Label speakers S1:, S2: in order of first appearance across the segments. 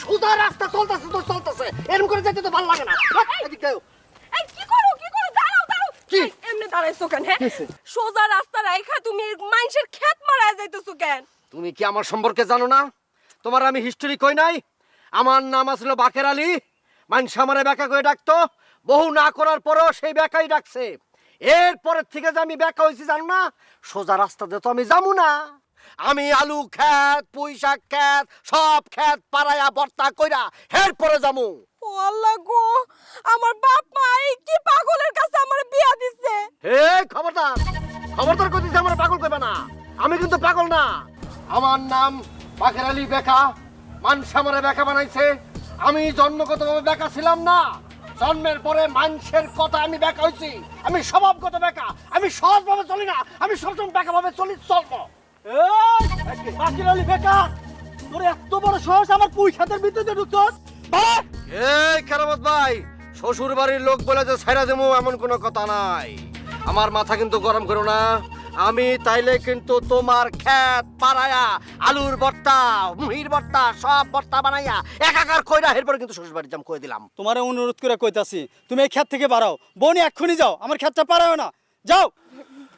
S1: সোজা রাস্তা চলতেছে তো চলতেছে, এরকম করে যেতে তো ভালো লাগে না। এদিকে আয়।
S2: এই কি করো দাঁড়াও
S1: কি?
S2: এই, এমনি দাঁড়াইছো কেন? হ্যাঁ, সোজা রাস্তা রাইখা তুমি মানুষের ক্ষেত মারায় যাইতেছো কেন?
S1: তুমি কি আমার সম্পর্কে জানো না? তোমার আমি হিস্টোরি কই নাই? আমার নাম আসলে বাকের আলী। মানুষ আমারে বেকা করে ডাকতো, বহু না করার পরও সেই বেকাই ডাকছে। এরপরের থেকে যে আমি বেকা হয়েছি জানো না, সোজা রাস্তা দিয়ে তো আমি যাবো না। আমি আলু ক্ষেত, পুঁই শাক ক্ষেত, সব ক্ষেত পাড়ায়া বর্তা কইরা এরপরে যাবো।
S2: ও আল্লাহ গো, আমার বাপ মা এই কি পাগলের কাছে আমার বিয়া দিছে।
S1: হে খবরদার, খবরদার কইতেছি আমার পাগল কইবে না। আমি কিন্তু পাগল না। আমার নাম বাকের আলী বেকা। মানুষ আমারে বেকা বানাইছে। আমি জন্মগতভাবে বেকা ছিলাম না, জন্মের পরে মানুষের কথা আমি বেকা হইছি। আমি স্বভাবগত বেকা, আমি সহজভাবে চলি না, আমি সবসময় বেকা ভাবে চলবো।
S3: বাকের আলী বেকা, তোর এত বড় সাহস আমার পুঁই খাতের ভিতরে ঢুকছস?
S1: এই কেরামত ভাই, শ্বশুর বাড়ির লোক বলে যে ছাইরা দেবো এমন কোনো কথা নাই। আমার মাথা কিন্তু গরম করো না। আমি তাইলে কিন্তু তোমার ক্ষেত পাড়ায়া আলুর ভর্তা, মুহির ভর্তা, সব ভর্তা বানাইয়া একাকার কইরা এরপরে কিন্তু শ্বশুর বাড়ি যাম কই দিলাম।
S3: তোমারে অনুরোধ করে কইতাছি, তুমি এই ক্ষেত থেকে বাড়াও। বনি এক্ষুনি যাও, আমার ক্ষেতটা পারাও না। যাও।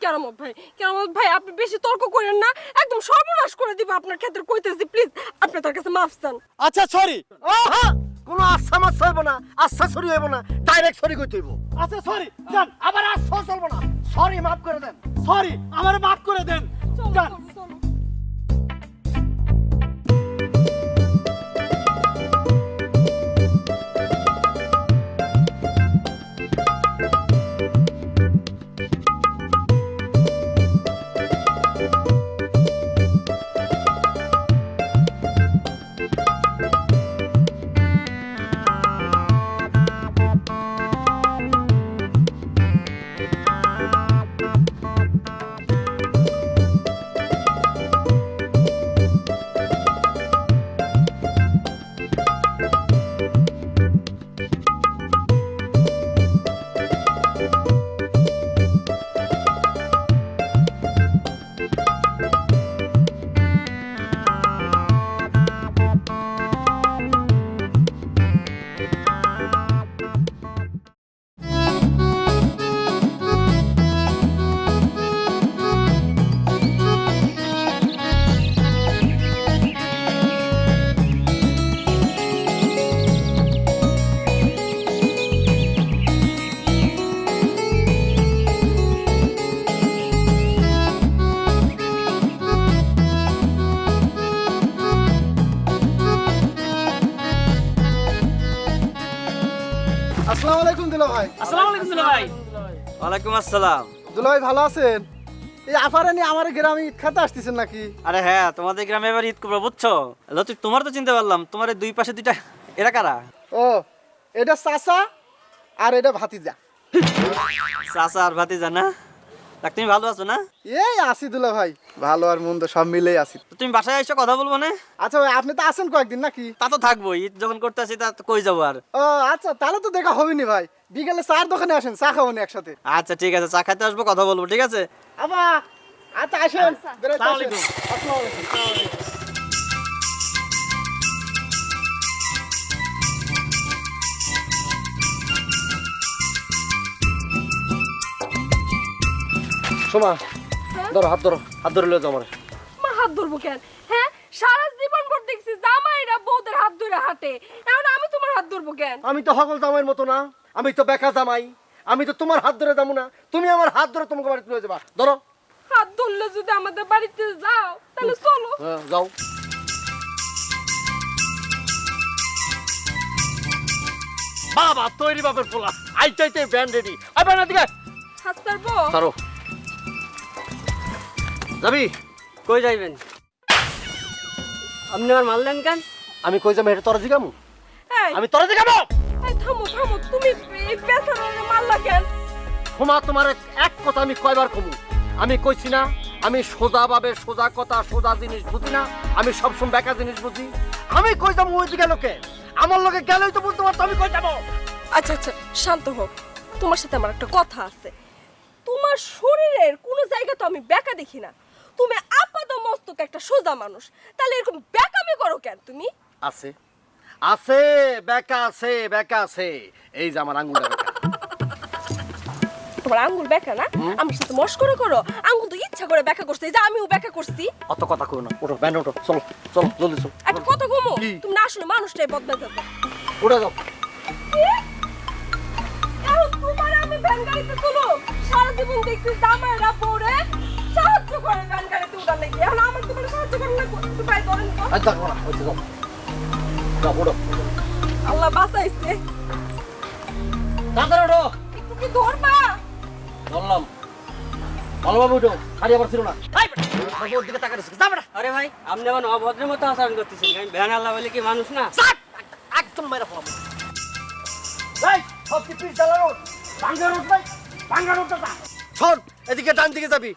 S2: কেরামত ভাই আপনি বেশি তর্ক করেন না, একদম সর্বনাশ করে দিব আপনার ক্ষেত্রে কইতেছি। প্লিজ আপনি তার কাছে মাফ চান।
S3: আচ্ছা সরি।
S1: ওহা, কোনো আচ্ছা মাছ হইব না, আচ্ছা সরি হইব না, ডাইরেক্ট সরি কইতে হইব।
S3: আচ্ছা সরি, যান।
S1: আবার আচ্ছা চলবো না, সরি মাফ করে দেন।
S3: সরি, আমারে মাফ করে দেন। যান।
S2: চলো।
S4: আসসালামু আলাইকুম দুলা ভাই।
S5: আসসালামু আলাইকুম দুলা ভাই। ওয়ালাইকুম আসসালাম।
S4: দুলা ভাই ভালো আছেন? এই আফারে নিয়ে আমার গ্রামে ঈদ খাতে আসতেছেন নাকি?
S5: আরে হ্যাঁ, তোমাদের গ্রামে এবার ঈদ করবো বুঝছো? লতিফ, তোমার তো চিনতে পারলাম, তোমার এই দুই পাশে দুইটা এরা কারা?
S4: ও, এটা চাচা আর এটা ভাতিজা।
S5: চাচা আর ভাতিজা না? দেখ, তুমি ভালো আছো না?
S4: এই আছি দুলা ভাই, ভালো আর মন্দ সব মিলেই আছি।
S5: তো তুমি বাসায় এসে কথা বলবো না?
S4: আচ্ছা ভাই, আপনি তো আছেন কয়েকদিন নাকি?
S5: তা তো থাকবো, ঈদ যখন করতে আসি তা তো কই যাবো আর।
S4: ও আচ্ছা, তাহলে তো দেখা হবেনি ভাই। বিকেলে চার দোকানে আসেন, চা খাবো একসাথে।
S5: আচ্ছা ঠিক আছে, চা খাইতে আসবো, কথা বলবো, ঠিক আছে?
S4: আবা, আচ্ছা আসেন। বেরোতে
S5: আসসালামু
S4: আসেন।
S5: আলাইকুম।
S4: আসসালামু আলাইকুম।
S1: সোমা, ধরো হাত ধরো, হাত ধরে লয়ে যাও আমারে।
S2: আমার হাত ধরবো কেন? হ্যাঁ, সারা জীবন ভর দেখছি জামাইরা বউদের হাত ধরে হাঁটে, এখন আমি তোমার হাত ধরবো কেন?
S1: আমি তো হগল জামাইয়ের মতো না, আমি তো বেকা জামাই। আমি তো তোমার হাত ধরে যাবো না, তুমি আমার হাত ধরে তোমাকে বাড়িতে লয়ে যাবা। ধরো।
S2: হাত ধরলে যদি আমাদের বাড়িতে যাও তাহলে চলো।
S1: হ্যাঁ, যাও। বাবা তৈরি বাপের পোলা, আইটাইতে ব্যান্ড রেডি। আই ব্যান্ড দিকে
S2: হাত ছাড়বো?
S1: ধরো। যাবি?
S5: কই যাইবেন? আপনি আমার মারলেন কেন?
S1: আমি কই যাবো এটা তোরা জিগামু?
S2: এই,
S1: আমি তোরা জিগামু?
S2: এই থামো, তুমি এই বেচারারে মারলা কেন?
S1: ক্ষমা তোমার এক কথা আমি কয়বার কমু? আমি কইছি না আমি সোজা ভাবে সোজা কথা সোজা জিনিস বুঝি না, আমি সবসময় বেকা জিনিস বুঝি। আমি কই যাবো ওই দিকে লোকে? আমার লোকে গেলেই তো বুঝতে পারতো আমি কই যাবো।
S2: আচ্ছা শান্ত হোক, তোমার সাথে আমার একটা কথা আছে। তোমার শরীরের কোনো জায়গা তো আমি বেকা দেখি না, তুমি আপাত মস্তক একটা সোজা মানুষ, তাহলে এরকম বেকামি করো কেন তুমি?
S1: আছে, আছে বেকা আছে বেকা আছে, এই যে আমার আঙ্গুলটা বেকা।
S2: তোমার আঙ্গুল বেঁকা না? আমার সাথে মস্করা করো। আঙ্গুল তো ইচ্ছা করে বেঁকা করছে, এই যে আমিও বেঁকা করছি।
S1: অত কথা কই না, ওঠো ভ্যান ওঠো, চলো চলো জলদি চলো।
S2: একটা কথা কমো,
S1: কি?
S2: তুমি না আসলে মানুষটাই বদলে যাচ্ছে।
S1: উঠে যাও।
S2: এখন তোমার আমি ভ্যান গাড়িতে তুলো, সারা জীবন দেখছি জামাইরা পরে সাহায্য করে ভ্যান গাড়িতে উঠার লেগে। এখন আমার তোমার সাহায্য করে না, একটু পাই ধরেন তো।
S1: আর দেখো না, ওই যে যাও যাও, ওঠো
S2: আল্লাহ বাঁচাইছে।
S1: তাড়াতাড়ি ওঠো।
S2: একটু কি ধরবা?
S1: বললাম ভালোভাবে উঠো, হারিয়ে আবার ছিল না। এই বেটা, ওর দিকে তাকাচ্ছিস, যা বেটা।
S6: আরে ভাই আপনি আমার অভদ্রের মতো আচরণ করতেছেন, আমি ভ্যান আল্লাহ বলে কি মানুষ না?
S1: চাট! একদম মেরে ফেলাবো। এই, সব কি পিস ঢালা রোড? ভাঙ্গা রোড নাই? ভাঙ্গা রোডটা যা। শোন, এদিকে ডান দিকে যাবি।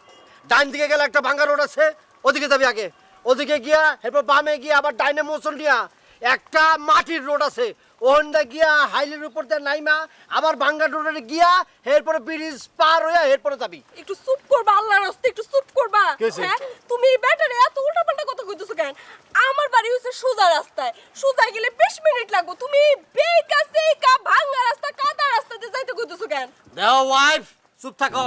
S1: ডান দিকে গেলে একটা ভাঙ্গা রোড আছে, ওদিকে যাবি আগে। ওদিকে গিয়া এরপর বামে গিয়া আবার ডাইনে মোচল দিয়া একটা মাটির রোড আছে, ওখানটা গিয়া হাইলের উপর দিয়ে নাইমা আবার ভাঙ্গা রোডে গিয়া এরপরে ব্রিজ পার হইয়া এরপরে যাবি।
S2: একটু চুপ করবা, আল্লাহর রাস্তায় একটু চুপ করবা।
S1: কি হইছে?
S2: হ্যাঁ, তুমি এই ব্যাটারে এত উল্টাপাল্টা কথা কইতেছো কেন? আমার বাড়ি হইছে সোজা রাস্তায়, সোজা গেলে 20 মিনিট লাগবে। তুমি বেকা সেকা ভাঙা রাস্তা কাদা রাস্তাতে যাইতে কইতেছো কেন?
S1: দেও ওয়াইফ, চুপ থাকো।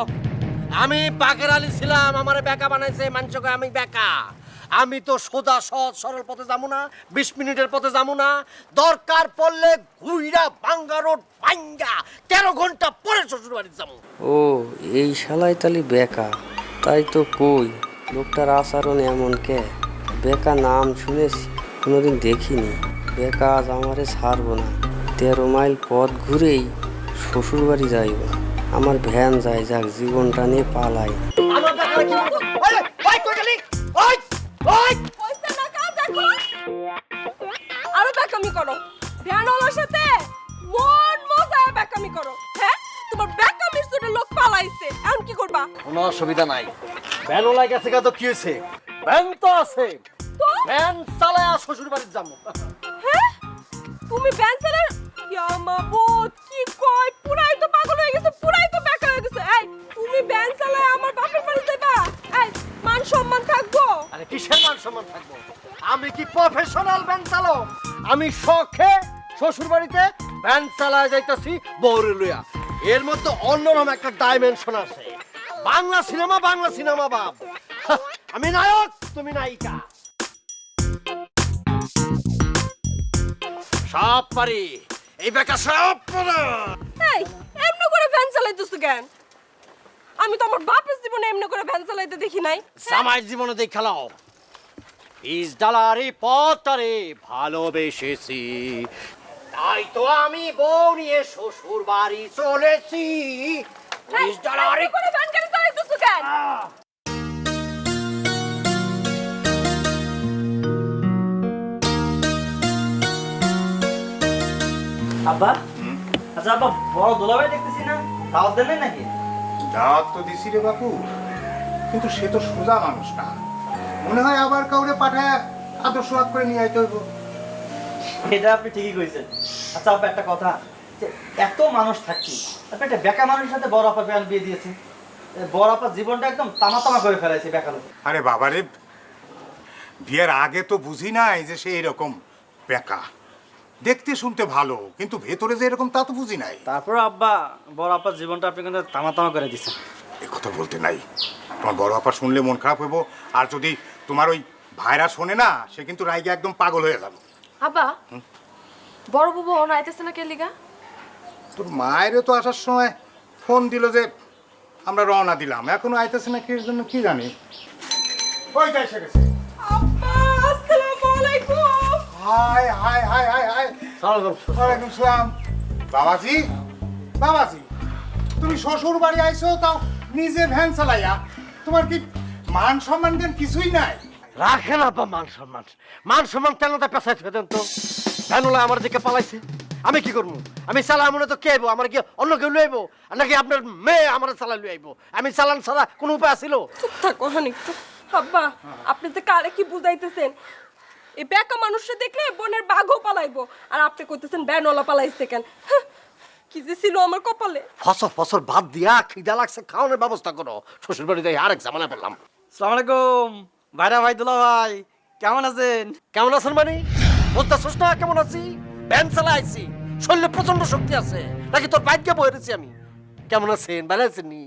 S1: আমি বাকের আলী ছিলাম, আমারে বেকা বানাইছে মানুষকে, আমি বেকা। আমি তো সোজা সহজ সরল পথে যাবো না, 20 মিনিটের পথে যাবো না। দরকার পড়লে ঘুইরা ভাঙ্গা রোড ভাঙ্গা 13 ঘন্টা পরে শ্বশুর বাড়ি যাবো।
S6: ও এই শালাই তালি বেকা, তাই তো কই লোকটার আচরণ এমন কে? বেকা নাম শুনেছি, কোনোদিন দেখিনি। বেকা আজ আমারে ছাড়বো না, 13 মাইল পথ ঘুরেই শ্বশুর বাড়ি যাইব। আমার ভ্যান যাই যাক, জীবনটা নিয়ে পালাই।
S1: আমার বেকারে কি বলবো? ওই, ওই কই গেলি? ওই, ওই!
S2: পয়সা না কাজ দেখো। আরো বেকামি করো। ভ্যানওয়ালার সাথে মন মজায় বেকামি করো। হ্যাঁ, তোমার বেকামির জন্য লোক পালাইছে। এখন কি করবা?
S1: কোনো অসুবিধা নাই। ভ্যান ওলাই গেছে তো কি হয়েছে? ভ্যান তো আছে, ভ্যান চালায় শ্বশুর বাড়ি যাবো।
S2: হ্যাঁ, তুমি ভ্যান চালার ইয়ামাবুত কি কয়? পুরাই তো পাগল হয়ে গেছে, পুরাই তো বেকা হয়ে গেছে। এই তুমি ভ্যান চালায় আমার বাপের বাড়ি যাইবা? এই মান সম্মান থাকবো?
S1: আরে কিসের মান সম্মান থাকবো? আমি কি প্রফেশনাল ভ্যান চালক? আমি শখে শ্বশুর বাড়িতে ভ্যান চালায় যাইতাছি বউরে লইয়া। এর মধ্যে অন্যরকম একটা ডাইমেনশন আছে। বাংলা সিনেমা বাপ। আমি নায়ক, তুমি নায়িকা। সব পারি, এই বেকা সব পারে।
S2: এই এমনি করে ভ্যান চালাইতেছো কেন? আমি তো আমার বাপের জীবনে এমনি করে ভ্যান চালাইতে দেখি নাই।
S1: জামাইয়ের জীবনে দেখ খেলাও। পিস ডালারে পথরে ভালোবেসেছি, তাই তো আমি বউ নিয়ে শ্বশুর বাড়ি চলেছি। পিস ডালারে
S2: এমনি করে ভ্যান গাড়ি চালাইতেছো কেন?
S5: আব্বা, আচ্ছা আব্বা, বড় দোলাভাই দেখতেছি না, দাওয়াত দেন নাই নাকি?
S7: দাওয়াত তো দিছি রে বাপু, কিন্তু সে তো সোজা মানুষ না। মনে হয় আবার কাউরে পাঠায় আদর্শ হাত করে নিয়ে আইতে হইব।
S5: এটা আপনি ঠিকই কইছেন। আচ্ছা আব্বা, একটা কথা, যে এত মানুষ থাকি আপনি একটা বেকা মানুষের সাথে বড় আপা বিয়ে দিয়েছে, বড় আপার জীবনটা একদম তামা তামা করে ফেলাইছে বেকা লোক।
S7: আরে বাবারে, বিয়ের আগে তো বুঝি নাই যে সে এরকম বেকা। দেখতে শুনতে ভালো, কিন্তু ভেতরে যে এরকম তা তো বুঝি নাই।
S5: তারপর আব্বা, বড় আপার জীবনটা আপনি কিন্তু তামা তামা করে দিচ্ছেন।
S7: এ কথা বলতে নাই, তোমার বড় আপা শুনলে মন খারাপ হইব। আর যদি তোমার ওই ভাইরা শোনে না, সে কিন্তু রাইগে একদম পাগল হয়ে যাবে।
S8: আব্বা বড় বাবু অন আইতেছে না কে লিগা?
S7: তোর মায়েরও তো আসার সময় ফোন দিল যে আমরা রওনা দিলাম, এখনো আইতেছে না কি জন্য কি জানি। ওই যাই এসে গেছে।
S2: আব্বা আসসালামু আলাইকুম।
S7: High high high high high, ওয়ালাইকুম সালাম। বাবাজি, বাবাজি, তুমি শ্বশুর বাড়ি আইছো, তাও নিজে ভ্যান চালাইয়া। তোমার কি মান সম্মান দেন কিছুই নাই?
S1: রাখেন আপা মান সম্মান। মান সম্মান তেলটা পেছাই ফেলে দেন তো। ভ্যানওয়ালা আমার দিকে পালাইছে, আমি কি করবো? আমি চালা মনে তো কে আইবো? আমার কি অন্য কেউ লই আইবো? আর নাকি আপনার মেয়ে আমার চালা লই আইবো? আমি চালান ছাড়া কোনো উপায় আছিল?
S2: চুপ থাকো হানি একটু। আব্বা আপনি তো কারে কি বুঝাইতেছেন? এই বেকা মানুষটা দেখলে বোনের বাঘও পালাইবো, আর আপনি কইতেছেন ভ্যানওয়ালা পালাইছে কেন? হাহ, কি যে ছিল আমার কপালে।
S1: ফসল ভাত দিয়া খিদা লাগছে, খাওয়ানোর ব্যবস্থা করো। শ্বশুর বাড়িতে আরেক জামানা পেলাম।
S5: আসসালামু আলাইকুম ভাইরা, ভাই দুলা ভাই, কেমন আছেন?
S1: কেমন আছেন মানে? বলতেছিস না কেমন আছি? ভ্যান চালাইছি, শরীরে প্রচন্ড শক্তি আছে, নাকি তোর বাইককে বইরেছি আমি? কেমন আছেন, ভালো আছেন নি?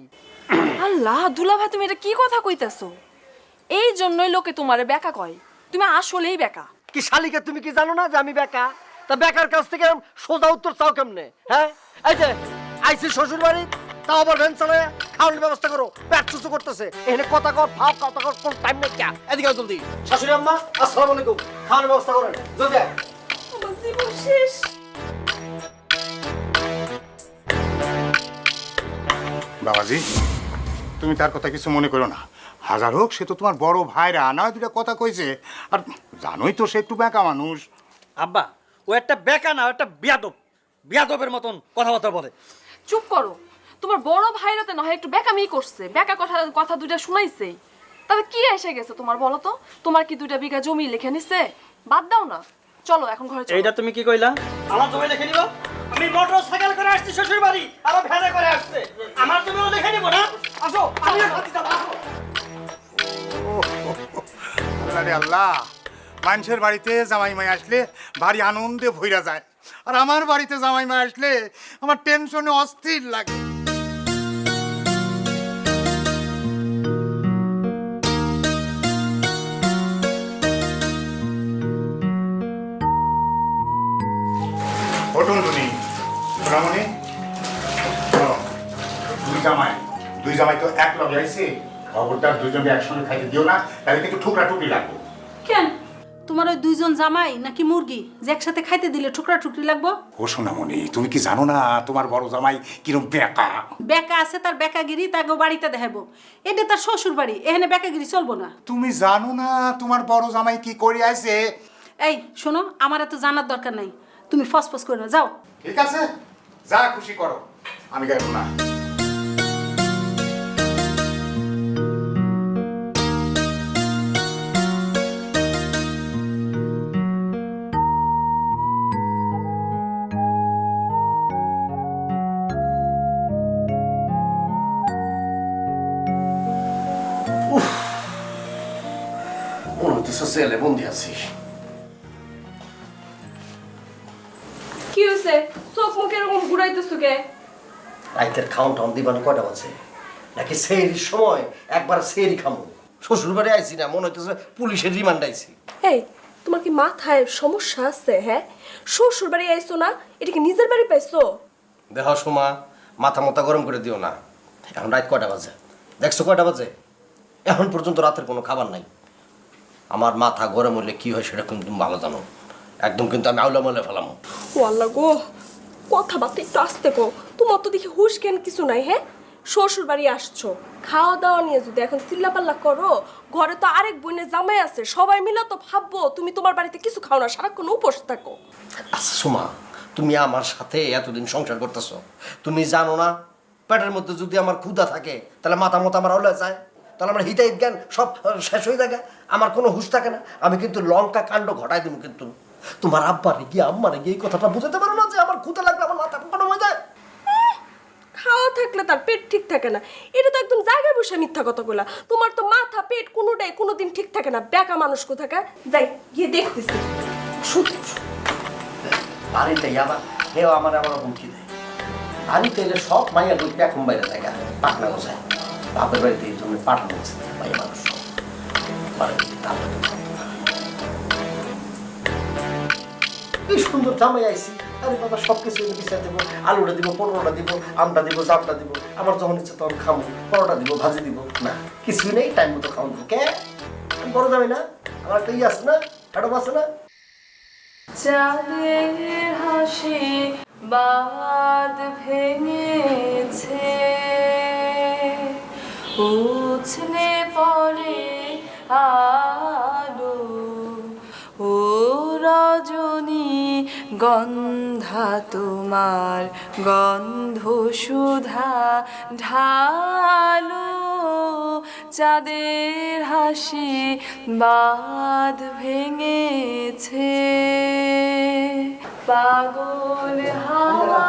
S8: আল্লাহ দুলা ভাই তুমি এটা কি কথা কইতাছো? এই জন্যই লোকে তোমারে বেকা কয়, তুমি আসলেই বেকা।
S1: কি শালিকা, তুমি কি জানো না যে আমি বেকা? তা বেকার কাছ থেকে সোজা উত্তর চাও কেমনে? হ্যাঁ, এই যে আইসি শ্বশুর বাড়ি, তাও আবার ভ্যান চালায়, খাওয়ানোর ব্যবস্থা করো, পেট চুচু করতেছে, এখানে কথা কর ফাও কথা কর, কোন টাইম নেই। ক্যা এদিকে আও জলদি। শাশুড়ি আম্মা আসসালামু আলাইকুম, খাওয়ানোর ব্যবস্থা করেন জলদি আয়।
S2: আমার জীবন শেষ।
S7: বাবাজি, তুমি তার কথা কিছু মনে করো না। হাজার হোক সে তো তোমার বড় ভাইরা, না দুটা কথা কইছে। আর জানোই তো সে একটু বেঁকা মানুষ।
S5: আব্বা, ও একটা বেকা না, ও একটা বিয়াদব, বিয়াদবের মতন কথাবার্তা বলে।
S8: চুপ করো, তোমার বড় ভাইরাতে নয় একটু বেকামি করছে, বেকা কথা কথা দুইটা শুনাইছে, তাতে কি এসে গেছে তোমার বলো তো? তোমার কি 2 বিঘা জমি লিখে নিছে? বাদ দাও না, চলো এখন ঘরে চলো।
S5: এইটা তুমি কি কইলা? আমার জমি লিখে নিব? আমি মোটর সাইকেল করে আসছি শ্বশুর বাড়ি, আর ভ্যানে করে আসছে, আমার জমিও লিখে নিব না? আসো, আমিও সাথে যাব।
S7: আল্লাহ রে আল্লাহ, মানুষের বাড়িতে জামাই মাই আসলে ভারী আনন্দে ভইরা যায়, আর আমার বাড়িতে জামাই মাই আসলে আমার টেনশনে অস্থির লাগে। তুমি সোনামণি, শোনো, দুই জামাই তো এক লগে আইছে, খবরদার দুইজনকে একসঙ্গে খাইতে দিও না, তাহলে কিন্তু ঠুকরা টুকরি লাগবে।
S9: কেন তোমার ওই 2 জন জামাই নাকি মুরগি যে একসাথে খাইতে দিলে ঠুকরা টুকরি লাগবো?
S7: ও সোনামণি, তুমি কি জানো না তোমার বড় জামাই কিরম বেকা?
S9: বেকা আছে, তার বেকাগিরি তাকে বাড়িতে দেখাবো। এটা তার শ্বশুর বাড়ি, এখানে বেকাগিরি চলবো না।
S7: তুমি জানো না তোমার বড় জামাই কি করে আইছে?
S9: এই শোনো, আমার এত জানার দরকার নাই, তুমি ফসফস করে না, যাও।
S7: ঠিক আছে, যা খুশি করো, আমি গাইব না।
S1: মনে হচ্ছে জেলে বন্দি আছি।
S2: কি হয়েছে? চোখ মুখ এরকম ঘুরাইতেছো কে?
S1: রাইতের খাওন টাউন দিবান কয়টা বাজে? নাকি সেহরির সময় একবার সেহরি খামো? শ্বশুর বাড়ি আইছি না, মনে হইতেছে পুলিশের রিমান্ড আইছি।
S2: এই, তোমার কি মাথায় সমস্যা আছে? হ্যাঁ, শ্বশুর বাড়ি আইছো না, এটা কি নিজের বাড়ি পাইছো?
S1: দেহ সোমা, মাথা মতা গরম করে দিও না। এখন রাত কয়টা বাজে? দেখছো কয়টা বাজে? এখন পর্যন্ত রাতের কোনো খাবার নাই। আমার মাথা গরম হলে কি হয় সেটা কিন্তু তুমি ভালো জানো। একদম কিন্তু আমি আউলা মাউলা ফেলামো।
S2: ও আল্লাহ গো, কথাবার্তা একটু আস্তে কো। তোমার তো দেখি হুশ জ্ঞান কিছু নাই। হ্যাঁ, শ্বশুর বাড়ি আসছো, খাওয়া দাওয়া নিয়ে যদি এখন চিল্লাপাল্লা করো, ঘরে তো আরেক বোনের জামাই আছে, সবাই মিলে তো ভাববো তুমি তোমার বাড়িতে কিছু খাও না, সারাক্ষণ উপোস থাকো।
S1: আচ্ছা সোমা, তুমি আমার সাথে এতদিন সংসার করতেছো, তুমি জানো না পেটের মধ্যে যদি আমার ক্ষুধা থাকে তাহলে মাথা মতো আমার আউলা যায়, তাহলে আমার হিতাহিত জ্ঞান সব শেষ হয়ে থাকে, আমার কোনো হুঁশ থাকে না। আমি কিন্তু লঙ্কা কাণ্ড ঘটাই দেবো। কিন্তু তোমার আব্বারে গিয়ে আম্মারে গিয়ে এই কথাটা বুঝাতে পারো না যে আমার ক্ষুধা লাগলে আমার মাথা গরম হয়ে যায়?
S2: খাওয়া থাকলে তার পেট ঠিক থাকে না, এটা তো একদম জায়গায় বসে মিথ্যা কথা বলা। তোমার তো মাথা পেট কোনোটাই কোনোদিন ঠিক থাকে না, বেকা মানুষ কোথাকার। যাই গিয়ে দেখতেছি।
S1: বাড়িতে আবার হেও আমার আবার হুমকি দেয়। বাড়িতে এলে সব মাইয়া দুই এখন বাইরে জায়গা পাটনা বসায়, বাপের বাড়িতে এই জন্য পাঠানো হচ্ছে মাইয়া মানুষ কি সুন্দর জামাই আইসি। আরে বাবা, সব কিছু বিচার দেবো, আলুটা দিব, পরোটা দিব, আমটা দিব, জামটা দিব, আমার যখন ইচ্ছে তখন খাবো, পরোটা দিব, ভাজি দিব, না কিছুই নেই, টাইম মতো খাওয়ান দেবো। কে আমি বড় যাবে না? আমার একটা ইয়ে আছে না, ম্যাডাম আছে না?
S8: চাঁদের হাসি বাদ ভেঙেছে, উছলে পড়ে আলো, ও রজনী গন্ধা তোমার গন্ধ সুধা ঢালো, চাঁদের হাসি বাঁধ ভেঙেছে, পাগল হাওয়া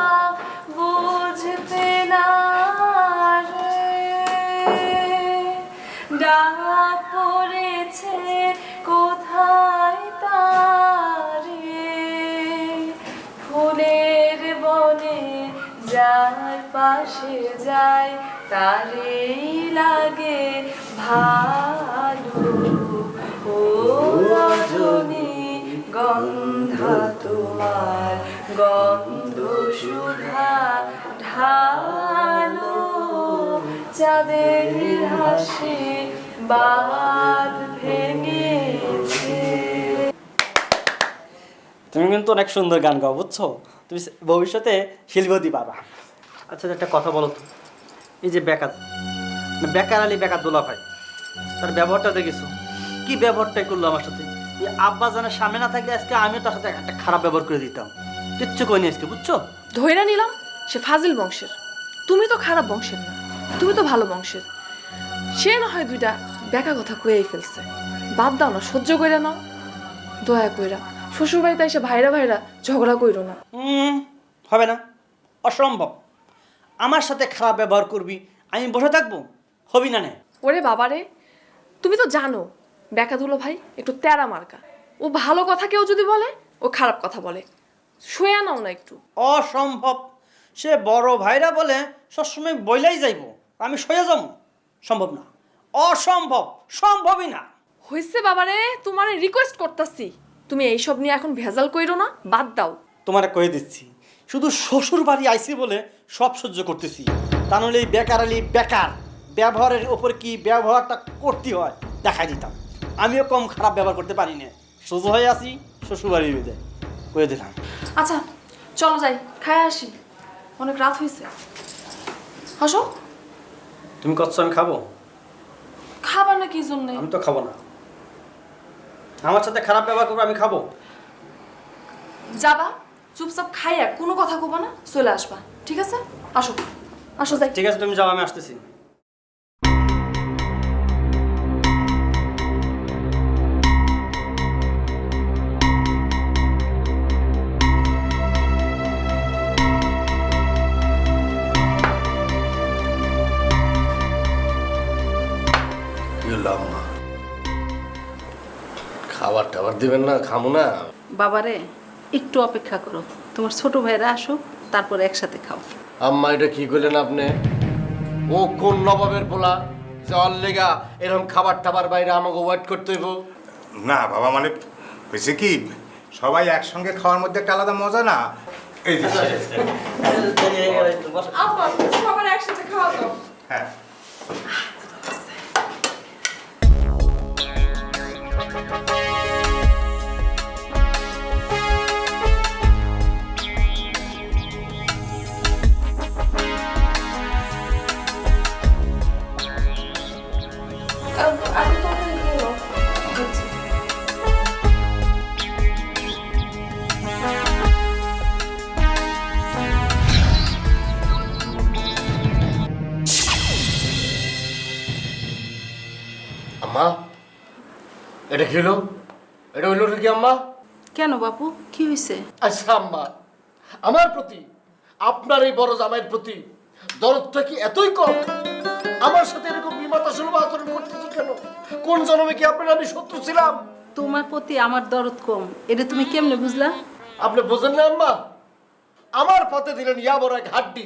S8: বুঝতে না রে, ডাক পড়েছে কোথায় তারে, পাশে যায় তারেই লাগে ভালো। ও রজনী গন্ধা তোমার গন্ধ সুধা ঢালো, চাঁদের হাসি বাদ ভেঙেছে।
S5: তুমি কিন্তু অনেক সুন্দর গান গাও, বুঝছো? তুমি ভবিষ্যতে শিল্পী পাবা। আচ্ছা একটা কথা বলো তো, এই যে বেকার বেকার আলী বেকার দোলা ভাই, তার ব্যবহারটা দেখেছো? কি ব্যবহারটাই করলো আমার সাথে। এই আব্বা জানের সামনে না থাকলে আজকে আমিও তার সাথে একটা খারাপ ব্যবহার করে দিতাম। কিচ্ছু কইনি আজকে, বুঝছো?
S8: ধইরা নিলাম সে ফাজিল বংশের, তুমি তো খারাপ বংশের না, তুমি তো ভালো বংশের। সে না হয় দুইটা বেকা কথা কয়েই ফেলছে, বাদ দাও না, সহ্য কইরা নাও, দয়া কইরা। শ্বশুর বাড়িতে এসে ভাইরা ভাইরা ঝগড়া কইরো না।
S5: হবে না, অসম্ভব। আমার সাথে খারাপ ব্যবহার করবি, আমি বসে থাকবো? হবি না নে।
S8: ওরে বাবারে, তুমি তো জানো বেকা দুলো ভাই একটু তেরা মার্কা। ও ভালো কথা কেউ যদি বলে, ও খারাপ কথা বলে। শুয়ে নাও না একটু।
S5: অসম্ভব। সে বড় ভাইরা বলে সবসময় বইলাই যাইব, আমি সয়ে যাবো? সম্ভব না, অসম্ভব, সম্ভবই না।
S8: হইছে বাবারে, তোমারে রিকোয়েস্ট করতাছি, তুমি এইসব নিয়ে এখন ভেজাল কইরো না, বাদ দাও।
S5: তোমারে কয়ে দিচ্ছি, শুধু শ্বশুর বাড়ি আইছি বলে সব সহ্য করতেছি, তা নাহলে এই বেকার আলী বেকার ব্যবহারের ওপর কি ব্যবহারটা করতে হয় দেখাই দিতাম। আমিও কম খারাপ ব্যবহার করতে পারি না, সোজা হয়ে আসি শ্বশুর বাড়ির বেঁধে কয়ে দিলাম।
S8: আচ্ছা চলো যাই, খায় আসি, অনেক রাত হয়েছে। হাসো।
S5: তুমি কচ্ছ আমি খাবো?
S8: খাবার না কি জন্য?
S5: আমি তো খাবো না। আমার সাথে খারাপ ব্যবহার করবো, আমি খাবো?
S8: যাবা চুপচাপ খাইয়া কোনো কথা কবা না, চলে আসবা, ঠিক আছে? আসো আসো যাই।
S5: ঠিক আছে, তুমি যাও, আমি আসতেছি।
S1: খাবার টাবার দিবেন না? খামো না।
S9: বাবারে একটু অপেক্ষা করো, তোমার ছোট ভাইরা আসুক, তারপরে একসাথে খাও।
S1: আম্মা এটা কি করলেন আপনি? ও কোন নবাবের পোলা যাওয়ার লেগা এরকম খাবার টাবার বাইরে আমাকে ওয়েট করতে হইব?
S7: না বাবা, মানে হয়েছে কি, সবাই একসঙ্গে খাওয়ার মধ্যে একটা আলাদা মজা না। এই যে
S2: আপা সবার একসাথে খাওয়া দাও।
S7: হ্যাঁ,
S8: আগে তরকারি দিয়ে দাও। আচ্ছা।
S1: আম্মা এটা কি হলো? এটা হইলো কি আম্মা?
S9: কেন বাপু, কি হয়েছে?
S1: আচ্ছা আম্মা, আমার প্রতি আপনার এই বড় জামাইয়ের প্রতি দরদটা কি এতই কম? আমার সাথে এরকম বিমাতা সুলভ আচরণ করতেছেন কেন? কোন জন্মে কি আপনার আমি শত্রু ছিলাম?
S9: তোমার প্রতি আমার দরদ কম, এটা তুমি কেমনে বুঝলা?
S1: আপনি বোঝেন না আম্মা? আমার পাতে দিলেন ইয়া বড় এক হাড্ডি,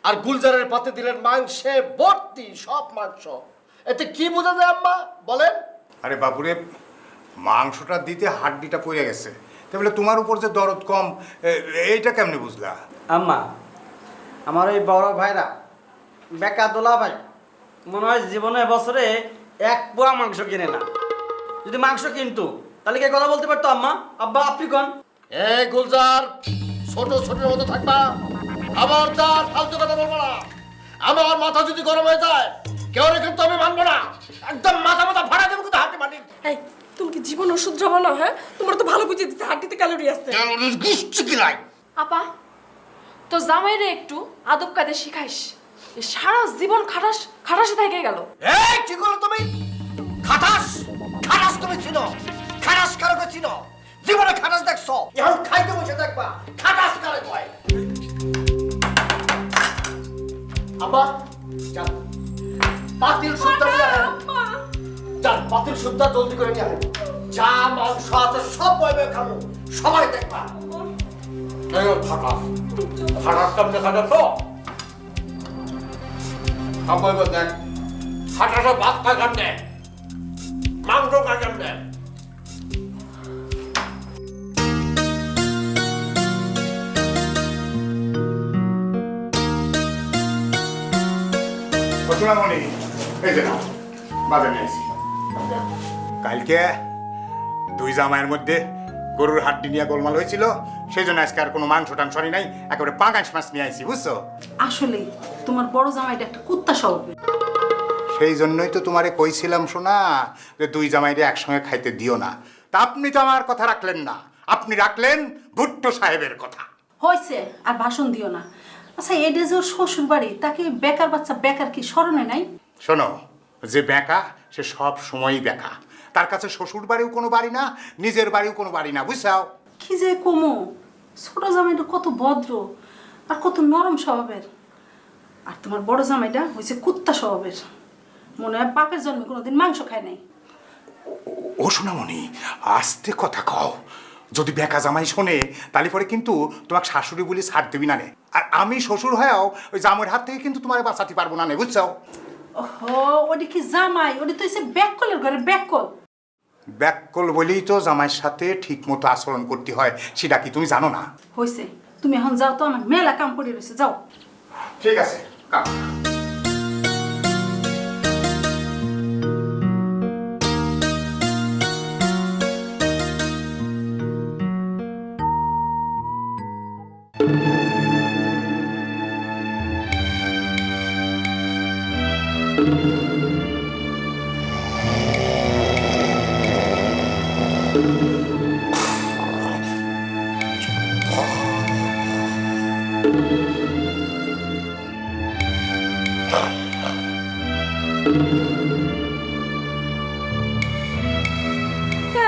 S1: আর গুলজারের পাতে দিলেন মাংসে ভর্তি সব মাংস। এতে কি বোঝা যায় আম্মা বলেন?
S7: আরে বাবুরে, মাংসটা দিতে হাড্ডিটা পড়ে গেছে, তাহলে তোমার উপর যে দরদ কম, এইটা কেমনে বুঝলা?
S5: আম্মা, আমার ওই বড় ভাইরা বেকা দোলা ভাই মনে হয় জীবনে বছরে এক পোয়া মাংস কিনে না। যদি মাংস কিনতো তাহলে কে কথা বলতে পারতো? আম্মা, আব্বা, আপনি কোন?
S1: এ গুলজার, ছোট ছোটের মতো থাকবা, খবরদার ফালতু কথা বলবো না। আমার মাথা যদি গরম হয়ে যায় কেউ কিন্তু আমি মানবো না, একদম মাথা মাথা ফাড়া দেবো কিন্তু হাতে মানি।
S2: এই তুমি কি জীবন ওষুধ যাবো না? হ্যাঁ, তোমার তো ভালো বুঝিয়ে দিতে, হাড্ডিতে ক্যালোরি আছে।
S1: ক্যালোরির গুষ্টি কিলাই।
S8: আপা তো জামাইরে একটু আদব কায়দা শিখাইস, এ সারা জীবন খাটাস খাটাসে থেকে গেল।
S1: এই কি করো তুমি? খাটাস খাটাস তুমি চিনো? খাটাস কারকে চিনো? জীবনে খাটাস দেখছো? এখন খাইতে বসে দেখবা খাটাস কারে কয়। আব্বা যান, পাতিল সুদ্ধা নিয়ে আসেন। যান, পাতিল সুদ্ধা জলদি করে নিয়ে আসেন। যা মাংস আছে সব বইবে খাবো, সবাই দেখবা। এই খাটাস খাটাস কেমনে খাটাস?
S10: আব্বা এবার দেখ হাঁটাটা ভাত খায় কেমনে মাংস খায় কেমনে
S7: সোনামণি এই যে নাও বাজার নিয়ে আসি কালকে দুই জামাইয়ের মধ্যে গরুর হাড্ডি নিয়ে গোলমাল হয়েছিল সেই জন্য আজকে আর কোনো মাংস টাংস আনি নাই একেবারে পাঙ্গাস মাছ নিয়ে আসি বুঝছো
S9: আসলে তোমার বড় জামাইটা একটা কুত্তা স্বভাবের।
S7: সেই জন্যই তো তোমারে কইছিলাম শোনা যে দুই জামাইরে একসঙ্গে খাইতে দিও না তা আপনি তো আমার কথা রাখলেন না আপনি রাখলেন ভুট্টো সাহেবের কথা
S9: হয়েছে আর ভাষণ দিও না। আচ্ছা এটা যে ওর শ্বশুর বাড়ি তাকে বেকার বাচ্চা বেকার কি স্মরণে নাই?
S7: শোনো যে বেকা সে সব সময়ই বেকা তার কাছে শ্বশুর বাড়িও কোনো বাড়ি না নিজের বাড়িও কোনো বাড়ি না বুঝছাও
S9: কি যে কমো, ছোট জামাইটা কত ভদ্র আর কত নরম স্বভাবের, আর তোমার বড় জামাইটা হয়েছে কুত্তা স্বভাবের। মনে হয় বাপের জন্মে কোনোদিন মাংস খায় নাই।
S7: ও সোনামণি আস্তে কথা কও যদি বেকা জামাই শোনে তাহলে পরে কিন্তু তোমাকে শাশুড়ি বলে ছাড় দেবি না নে আর আমি শ্বশুর হয়েও ওই জামাইয়ের হাত থেকে কিন্তু তোমার বাঁচাতে পারবো না নে বুঝছাও
S9: ওহো ওটি কি জামাই, ওটি তো হচ্ছে ব্যাককলের ঘরে ব্যাককল।
S7: ব্যাককল বলেই তো জামাইয়ের সাথে ঠিক মতো আচরণ করতে হয় সেটা কি তুমি জানো না?
S9: হয়েছে তুমি এখন যাও তো, আমার মেলা কাম করে রয়েছে, যাও।
S7: ঠিক আছে কাম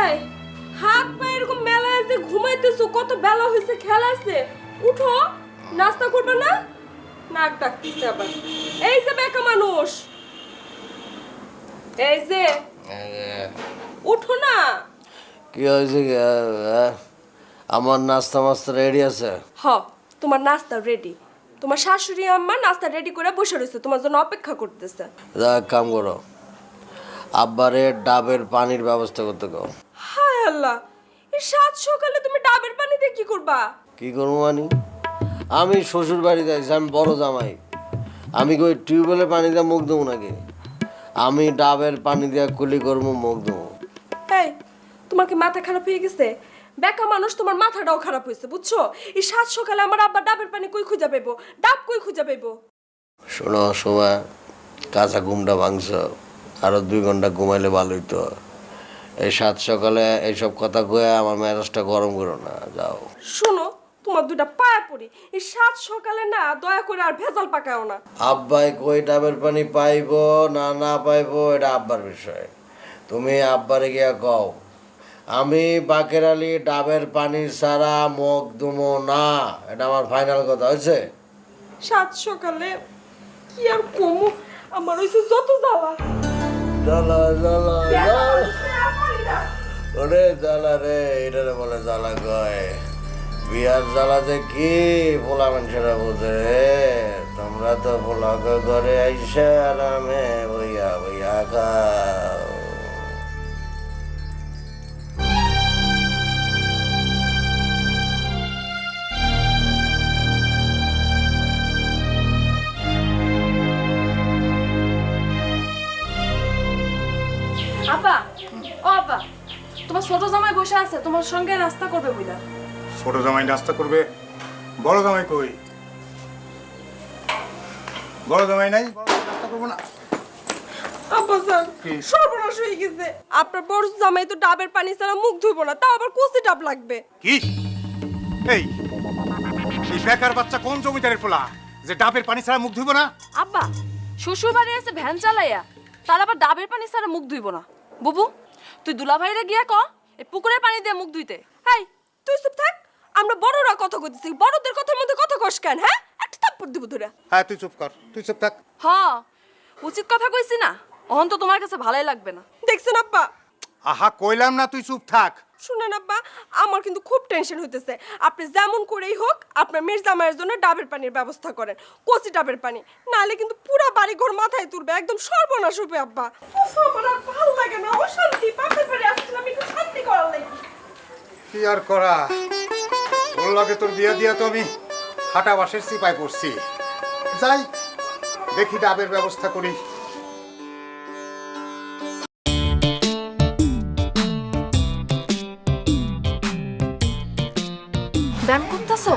S2: এই, হাত পা এরকম মেলা আছে, ঘুমাইতেছো, কত বেলা হয়েছে, খেলা আছে, উঠো, নাস্তা করবে না? নাক ডাকতেছে আবার। এই যে বেকা মানুষ, এই যে উঠো না।
S1: কি হয়েছে আমার নাস্তা মাস্তা রেডি আছে?
S2: হ, তোমার নাস্তা রেডি। তোমার শাশুড়ি আম্মা নাস্তা রেডি করে বসে রয়েছে, তোমার জন্য অপেক্ষা করতেছে।
S1: এক কাম করো, আব্বারে ডাবের পানির ব্যবস্থা করতে কও।
S2: হায় আল্লাহ, এই সাত সকালে তুমি ডাবের পানি দিয়ে কি করবা?
S1: কি করবো মানে? আমি শ্বশুর বাড়িতে আছি, আমি বড় জামাই, আমি কই টিউবওয়েলের পানি দিয়ে মুখ দেবো নাকি? আমি ডাবের পানি দিয়ে কুলি করবো, মুখ দেবো।
S2: এই, তোমার কি মাথা খারাপ হয়ে গেছে? বেকা মানুষ, তোমার মাথাটাও খারাপ হয়েছে, বুঝছো? এই সাত সকালে আমার আব্বা ডাবের পানি কই খুঁজে পাইবো? ডাব কই খুঁজে পাইবো?
S1: শোনো সোমা, কাঁচা ঘুমটা ভাঙছ, আরো 2 ঘন্টা ঘুমাইলে ভালোই তো। এই সাত সকালে এইসব কথা কয়ে আমার মেজাজটা গরম করো না, যাও।
S2: শোনো, তোমার দুইটা পায়ে পড়ি, এই সাত সকালে না দয়া করে আর ভেজাল পাকাও না।
S1: আব্বাই কই ডাবের পানি পাইবো না না পাইবো এটা আব্বার বিষয়, তুমি আব্বারে গিয়া কও আমি বাকের আলী ডাবের পানি ছাড়া মুখ দুমো না, এটা আমার ফাইনাল কথা হয়েছে।
S2: সাত সকালে কি আর কমু, আমার হইছে যত জ্বালা।
S1: জ্বালা জ্বালা জ্বালা, ওরে জ্বালা রে, এটারে বলে জ্বালা কয়। বিয়ার জ্বালাতে কি পোলা মানুষেরা বোঝে রে, তোমরা তো পোলা ঘরে আইসা আরামে বইয়া বইয়া খাও।
S8: আপা, ও আপা, তোমার ছোট জামাই বসে আছে, তোমার সঙ্গে নাস্তা করবে বুঝলা।
S7: ছোট জামাই নাস্তা করবে, বড় জামাই কই? বড় জামাই নাই, বড় জামাই নাস্তা করবো না।
S2: আব্বা স্যার, সর্বনাশ হয়ে গেছে। আপনার বড় জামাই তো ডাবের পানি ছাড়া মুখ ধুইবো না, তাও আবার কচি ডাব লাগবে।
S7: কি এই এই বেকার বাচ্চা কোন জমিদারের পোলা যে ডাবের পানি ছাড়া মুখ ধুইব না?
S8: আব্বা, শ্বশুর বাড়ি আছে ভ্যান চালাইয়া, তার আবার ডাবের পানি ছাড়া মুখ ধুইব না। বুবু, তুই দুলাভাইরে গিয়া ক এই পুকুরের পানি দিয়ে মুখ ধুইতে।
S2: এই, তুই চুপ থাক, আমরা বড়রা কথা কইতেছি, বড়দের কথার মধ্যে কথা কস কেন? হ্যাঁ, একটা থাপ্পড় দিব তোরা।
S7: হ্যাঁ তুই চুপ কর, তুই চুপ থাক।
S8: হ, উচিত কথা কইছি না, অহন তো তোমার কাছে ভালোই লাগবে না।
S2: দেখছেন আব্বা?
S7: আহা কইলাম না তুই চুপ থাক।
S2: শুনেন আব্বা, আমার কিন্তু খুব টেনশন হইতেছে। আপনি যেমন করেই হোক আপনার মেয়ের জামাইয়ের জন্য ডাবের পানির ব্যবস্থা করেন, কচি ডাবের পানি, নাহলে কিন্তু পুরো বাড়ি ঘর মাথায় তুলবে, একদম সর্বনাশ হবে আব্বা। উফ, আমার আর ভালো লাগে না, অশান্তি। বাপের বাড়ি আসছিলাম একটু শান্তি করার লাগে।
S7: কি আর করা, ওর লগে তোর বিয়ে দিয়া তো আমি হাঁটা বাসের চিপায় পড়ছি। যাই দেখি ডাবের ব্যবস্থা করি।
S8: ব্যায়াম করতেছো?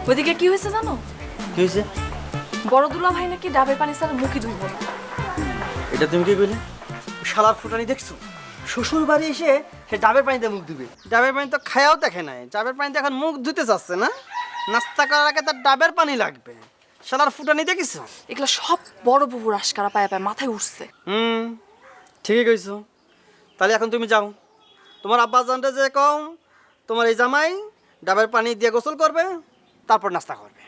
S8: ওইদিকে কি হয়েছে জানো?
S5: কি হয়েছে?
S8: বড় দুলা ভাই নাকি ডাবের পানি ছাড়া মুখই ধুইব না।
S5: এটা তুমি কি কইলে? শালার ফুটানি দেখছো? শ্বশুর বাড়ি এসে সে ডাবের পানিতে মুখ ধুবে। ডাবের পানি তো খায়াও দেখে নাই, ডাবের পানিতে এখন মুখ ধুতে যাচ্ছে না, নাস্তা করার আগে তার ডাবের পানি লাগবে। শালার ফুটানি দেখিছো?
S8: এগুলো সব বড় বুবুর আশকারা পায়ে পায়ে মাথায় উঠছে।
S5: ঠিকই কইছো। তাহলে এখন তুমি যাও, তোমার আব্বা জানতে যে কম তোমার এই জামাই ডাবের পানি দিয়ে গোসল করবে, তারপর নাস্তা করবে।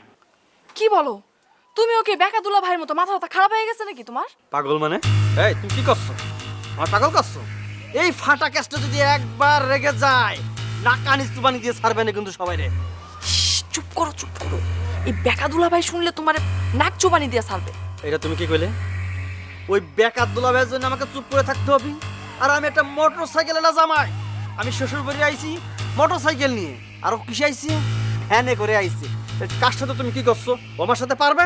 S8: কি বলো? তুমি ওকে বেকা দুলা ভাইয়ের মতো মাথা ব্যথা খারাপ হয়ে গেছে নাকি তোমার?
S5: পাগল মানে? এই তুমি কি করছো? আমার পাগল করছো? এই ফাটা কেসটা যদি একবার রেগে যায়, নাকা নিচু পানি দিয়ে ছাড়বে না কিন্তু সবাই রে।
S8: চুপ করো, চুপ করো। এই বেকা দুলা ভাই শুনলে তোমার নাক চুবানি দিয়ে ছাড়বে।
S5: এটা তুমি কি কইলে? ওই বেকার দুলাভাইয়ের জন্য আমাকে চুপ করে থাকতে হবে? আর আমি একটা মোটর সাইকেলে না জামাই, আমি শ্বশুর বাড়ি আইছি মোটর সাইকেল নিয়ে, আর ও কিসে আইছি? ভ্যানে করে আইছি। কার সাথে তুমি কি করছো? ও আমার সাথে পারবে?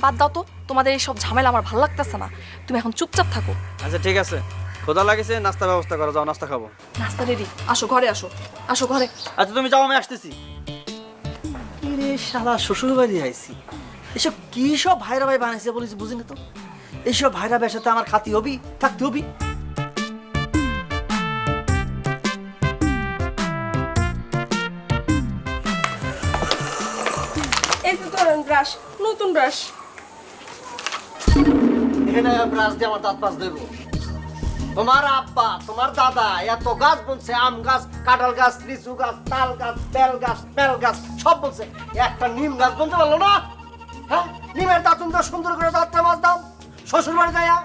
S8: বাদ দাও তো, তোমাদের এই সব ঝামেলা আমার ভালো লাগতেছে না। তুমি এখন চুপচাপ থাকো।
S5: আচ্ছা ঠিক আছে, খোদা লাগেছে, নাস্তা ব্যবস্থা করো, যাও নাস্তা খাবো।
S8: নাস্তা রেডি, আসো ঘরে, আসো আসো ঘরে।
S5: আচ্ছা তুমি যাও, আমি আসতেছি। রে শালা শ্বশুর বাড়ি আইছি, এসব কি সব ভাইরা ভাই বানাইছে বলিস বুঝি না তো। এইসব ভাইরা ভাইয়ের সাথে আমার খাতি হবি, থাকতে হবি।
S2: এই যে ধরেন ব্রাশ, নতুন ব্রাশ।
S1: এখানে ব্রাশ দিয়ে আমার দাঁত মাছ দেবো? তোমার আব্বা তোমার দাদা এত গাছ বলছে, আম গাছ, কাঁঠাল গাছ, লিচু গাছ, তাল গাছ, বেল গাছ, বেল গাছ সব বলছে, একটা নিম গাছ বলতে পারলো না? হ্যাঁ, নিমের দাঁত তুমি তো সুন্দর করে দাঁতটা মাছ দাও। শ্বশুর বাড়ি যাইয়া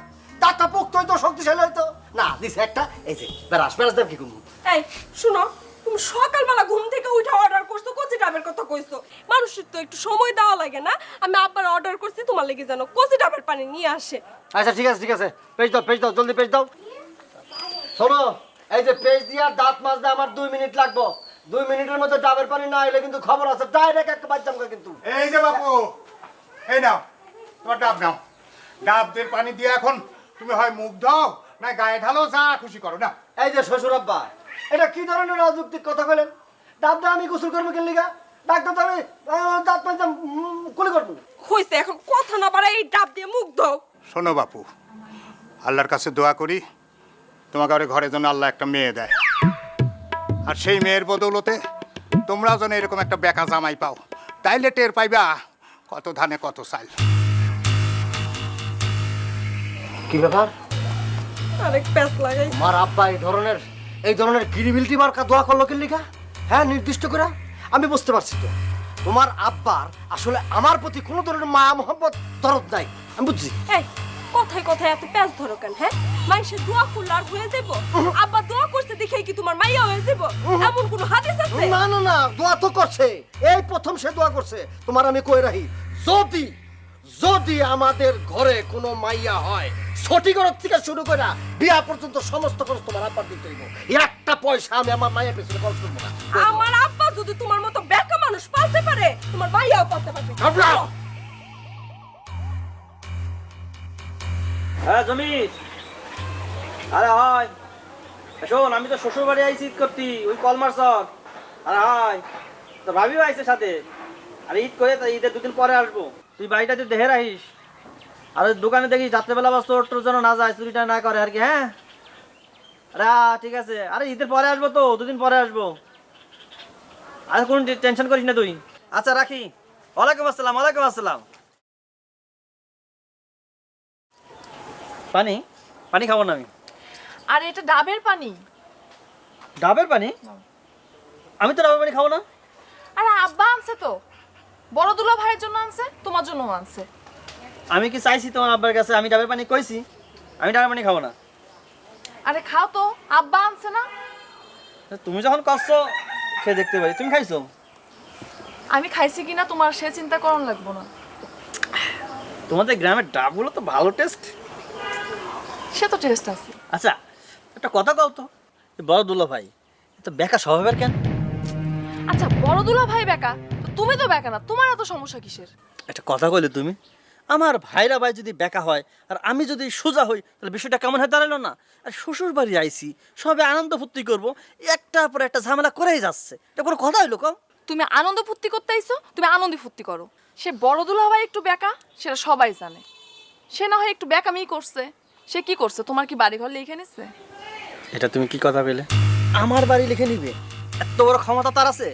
S1: দাঁতটা পোক্ত হইতো, শক্তিশালী হইতো না। দিছে একটা এই যে ব্রাশ, ব্রাশ দেব কি করবো?
S2: এই শুনো, তুমি সকালবেলা ঘুম থেকে উঠে অর্ডার করছো, কচি ডাবের কথা কইছো। মানুষের তো একটু সময় দেওয়া লাগে না? আমি আব্বার অর্ডার করছি তোমার লেগে যেন কচি ডাবের পানি নিয়ে আসে।
S1: আচ্ছা ঠিক আছে ঠিক আছে, পেজ দাও পেজ দাও, জলদি পেজ দাও। শোনো, এই যে পেজ দিয়া দাঁত মাছ দিয়ে আমার 2 মিনিট লাগবো। 2 মিনিটের মধ্যে ডাবের পানি না এলে কিন্তু খবর আছে, ডাইরেক্ট একটা বাচ্চাম কিন্তু।
S7: এই যে বাপু, এই নাও তোমার ডাব নাও। ডাব দিয়ে পানি দিয়ে এখন তুমি হয় মুখ দাও না গায়ে ঢালো, যা খুশি করো না।
S1: এই যে শ্বশুর আব্বা, এটা কি ধরনের অযৌক্তিক কথা বলেন? ডাব দিয়ে আমি গোসল করবো কেন লিগা? ডাক্তার তো আমি দাঁত মাছ কুলি করবো।
S2: হইছে, এখন কথা না বাড়াই এই ডাব দিয়ে মুখ দাও।
S7: শোনো বাপু, আল্লাহর কাছে দোয়া করি তোমাকে আর ঘরে যেন আল্লাহ একটা মেয়ে দেয়, আর সেই মেয়ের বদৌলতে তোমরাও যেন এরকম একটা বেকা জামাই পাও, তাইলে টের পাইবা কত ধানে কত চাল।
S1: কি ব্যাপার?
S2: আরেক প্যাচ লাগাই।
S1: আমার আব্বা এই ধরনের ক্রিমিলিটি মার্কা দোয়া করলো কেন লিগা? হ্যাঁ, নির্দিষ্ট করে আমি বুঝতে পারছি তো। তোমার আব্বার আসলে আমার প্রতি কোনো ধরনের মায়া মোহাম্মত দরদ নাই, আমি বুঝছি।
S2: এই কথায় কথায় এত প্যাচ ধরো কেন? হ্যাঁ, মাইসে দোয়া করলে আর হয়ে যাবো? আব্বা দোয়া করতে দেখেই কি তোমার মাইয়া হয়ে যাবো? এমন কোনো হাদিস আছে?
S1: না না না, দোয়া তো করছে, এই প্রথম সে দোয়া করছে। তোমার আমি কই রাখি, যদি যদি আমাদের ঘরে কোনো মাইয়া হয়, ছটি ঘর থেকে শুরু করে বিয়া পর্যন্ত সমস্ত খরচ তোমার আব্বার দিতে হইব। একটা পয়সা আমি আমার মায়ের পেছনে খরচ করবো না।
S2: আমার আব্বা যদি তোমার মতো বেকা মানুষ পালতে পারে, তোমার মাইয়াও পালতে পারবে।
S5: হ্যাঁ জমির, আরে হয় শোন, আমি তো শ্বশুর বাড়ি আইছি ঈদ করতে, ওই কলমার চক। আরে হয়, তো ভাবিও আইছে সাথে। আরে ঈদ করে তাই ঈদের 2 দিন পরে আসবো, তুই বাড়িটা তুই দেখে রাখিস। আর দোকানে দেখি রাত্রেবেলা বা চোর টোর যেন না যায়, চুরিটা না করে আর কি। হ্যাঁ আরে ঠিক আছে, আরে ঈদের পরে আসবো তো, 2 দিন পরে আসবো। আরে কোনো টেনশন করিস না তুই। আচ্ছা রাখি। ওয়ালাইকুম আসসালাম। ওয়ালাইকুম আসসালাম। পানি পানি খাবো না আমি।
S8: আর এটা ডাবের পানি।
S5: ডাবের পানি? আমি তো ডাবের পানি খাবো না।
S8: আরে আব্বা আনছে তো, বড় দুলা ভাইয়ের জন্য আনছে, তোমার জন্য আনছে।
S5: আমি কি চাইছি তোমার আব্বার কাছে আমি ডাবের পানি কইছি? আমি ডাবের পানি খাবো না।
S8: আরে খাও তো, আব্বা আনছে না।
S5: তুমি যখন করছো খেয়ে দেখতে পারি। তুমি খাইছো?
S8: আমি খাইছি কিনা তোমার সে চিন্তা করন লাগবো না।
S5: তোমাদের গ্রামের ডাবগুলো তো ভালো টেস্ট।
S8: সে তো টেস্ট আছে।
S5: আচ্ছা একটা কথা কও তো, এই বড় দুলা ভাই তো বেকা স্বভাবের কেন?
S8: আচ্ছা বড় দুলা ভাই বেকা, তো তুমি তো বেকা না, তোমার এত সমস্যা কিসের?
S5: একটা কথা কইলে তুমি, আমার ভাইরা ভাই যদি বেকা হয় আর আমি যদি সোজা হই তাহলে বিষয়টা কেমন হয়ে দাঁড়ালো না? আর শ্বশুর বাড়ি আইছি, সবে আনন্দ ফুর্তি করবো, একটার পর একটা ঝামেলা করেই যাচ্ছে। এটা কোনো কথা হইলো কম?
S8: তুমি আনন্দ ফুর্তি করতে আইছো, তুমি আনন্দ ফুর্তি করো। সে বড় দুলা ভাই একটু বেকা, সেটা সবাই জানে। সে না হয় একটু বেকামি করছে, সে কি করছে? তোমার কি বাড়ি ঘর লিখে নিচ্ছে?
S5: এটা তুমি কি কথা পেলে? আমার বাড়ি লিখে নিবে? এত বড় ক্ষমতা তার আছে?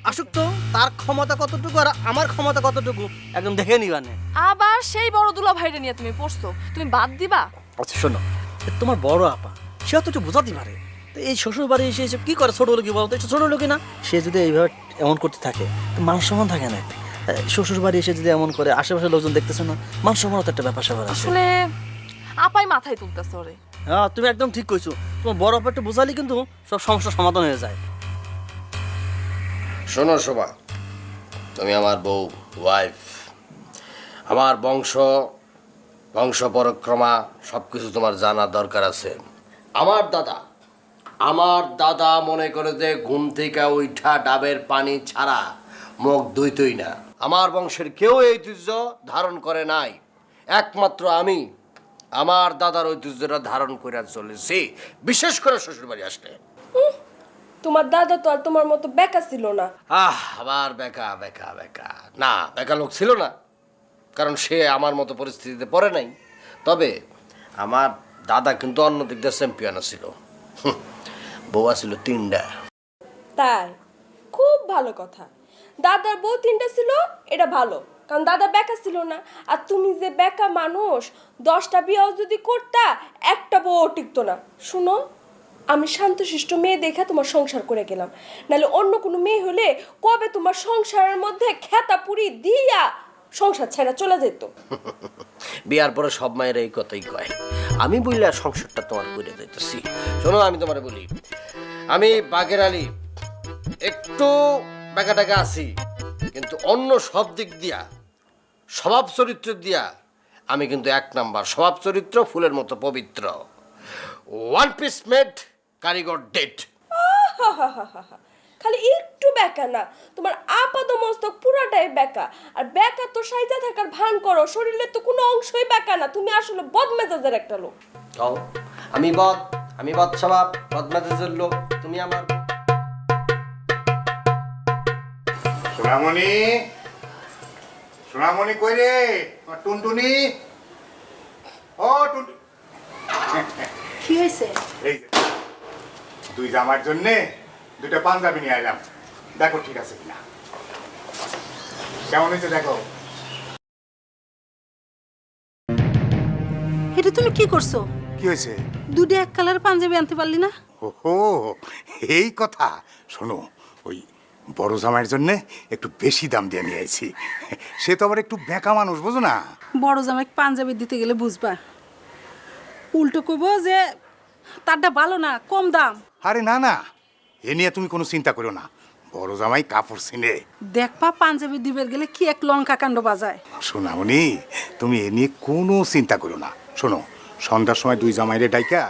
S5: আসুক তো, তার ক্ষমতা কতটুকু আর আমার ক্ষমতা কতটুকু একদম দেখে নিবানে।
S8: আবার সেই বড় দুলা ভাইরে নিয়ে তুমি পড়ছো, তুমি বাদ দিবা?
S5: আচ্ছা শোনো, তোমার বড় আপা সে তো একটু বোঝাতে পারে। তো এই শ্বশুর বাড়ি এসে এসে কি করে? ছোট লোকই বলতো, একটু ছোট লোকই না? সে যদি এইভাবে এমন করতে থাকে তো মান সম্মান থাকে না। শ্বশুর বাড়ি এসে যদি এমন করে, আশেপাশের লোকজন দেখতেছো না, মান সম্মান তো একটা ব্যাপার স্যাপার আছে।
S8: আসলে আপাই মাথায় তুলতেছে ওরে।
S5: হ্যাঁ তুমি একদম ঠিক কইছো। তোমার বড় আপা একটু বোঝালি কিন্তু সব সমস্যার সমাধান হয়ে যায়।
S1: শোনো শোভা, তুমি আমার বউ, ওয়াইফ। আমার বংশ পরক্রমা সব কিছু তোমার জানার দরকার আছে। আমার দাদা মনে করে যে ঘুম থেকে উঠা ডাবের পানি ছাড়া মুখ ধুইতই না। আমার বংশের কেউ এই ঐতিহ্য ধারণ করে নাই, একমাত্র আমি আমার দাদার ঐতিহ্যটা ধারণ করে চলেছি, বিশেষ করে শ্বশুরবাড়ি আসলে।
S2: তোমার দাদা তো আর তোমার মতো বেকা ছিল না।
S1: আবার বেকা বেকা বেকা না, বেকা লোক ছিল না, কারণ সে আমার মতো পরিস্থিতিতে পড়ে নাই। তবে আমার দাদা কিন্তু অন্য দিক দিয়ে চ্যাম্পিয়ন ছিল। বউয়া ছিল 3টা।
S2: তাই? খুব ভালো কথা। দাদার বউ 3টা ছিল, এটা ভালো, কারণ দাদা বেকা ছিল না। আর তুমি যে বেকা মানুষ, 10টা বিয়েও যদি করতা, একটা বউ টিকতো না। শুনো, আমি শান্তশিষ্ট মেয়ে দেখে তোমার সংসার করে গেলাম, নাহলে অন্য কোনো মেয়ে হলে কবে তোমার সংসারের মধ্যে খেতা পুরি দিয়া সংসার ছেড়ে চলে যেত।
S1: বিয়ার পরে সব মায়ের এই কথাই কয়। আমি বললে সংসারটা তোমার করে দিতেছি। শোনো, আমি তোমার বলি, আমি বাঘের আলী একটু বেকা টাকা আছি, কিন্তু অন্য সব দিক দিয়া, স্বভাব চরিত্র দিয়া আমি কিন্তু 1 নাম্বার। স্বভাব চরিত্র ফুলের মতো পবিত্র। 1 পিস মেড, কারিগর ডেট।
S2: খালি একটু বেকা না, তোমার আপাত মস্তক পুরাটাই বেকা। আর বেকা তো সাইজা থাকার ভান করো, শরীরের তো কোনো অংশই বেকা না। তুমি আসলে বদমেজাজের একটা লোক।
S1: আমি বদ স্বভাব, বদমেজাজের লোক। তুমি আমার
S7: সোনামণি কই রে? টুনটুনি, ও টুনটুনি,
S9: কি হয়েছে?
S7: এই যে দুই জামার জন্যে 2টা পাঞ্জাবি নিয়ে এলাম, দেখো ঠিক আছে কিনা। কেমন হয়েছে দেখো।
S9: এটা তুমি কি করছো?
S7: কি হয়েছে?
S9: 2টা এক কালার পাঞ্জাবি আনতে পারলি না?
S7: ওহো, এই কথা। শোনো, ওই বড় জামাইয়ের জন্য একটু বেশি দাম দিয়ে নিয়ে আইছি। সে তো আবার একটু বেঁকা মানুষ, বুঝো না?
S9: বড় জামাই পাঞ্জাবি দিতে গেলে বুঝবা, উল্টো কইব যে তারটা ভালো না, কম দাম।
S7: আরে না না, এ নিয়ে তুমি কোনো চিন্তা করো না। বড় জামাই কাপড় চিনে।
S9: দেখবা পাঞ্জাবি দিবের গেলে কি এক লঙ্কা কাণ্ড বাজায়।
S7: শোনামনি, তুমি এ নিয়ে কোনো চিন্তা করো না। শোনো, সন্ধ্যার সময় 2 জামাইরে ডাইকা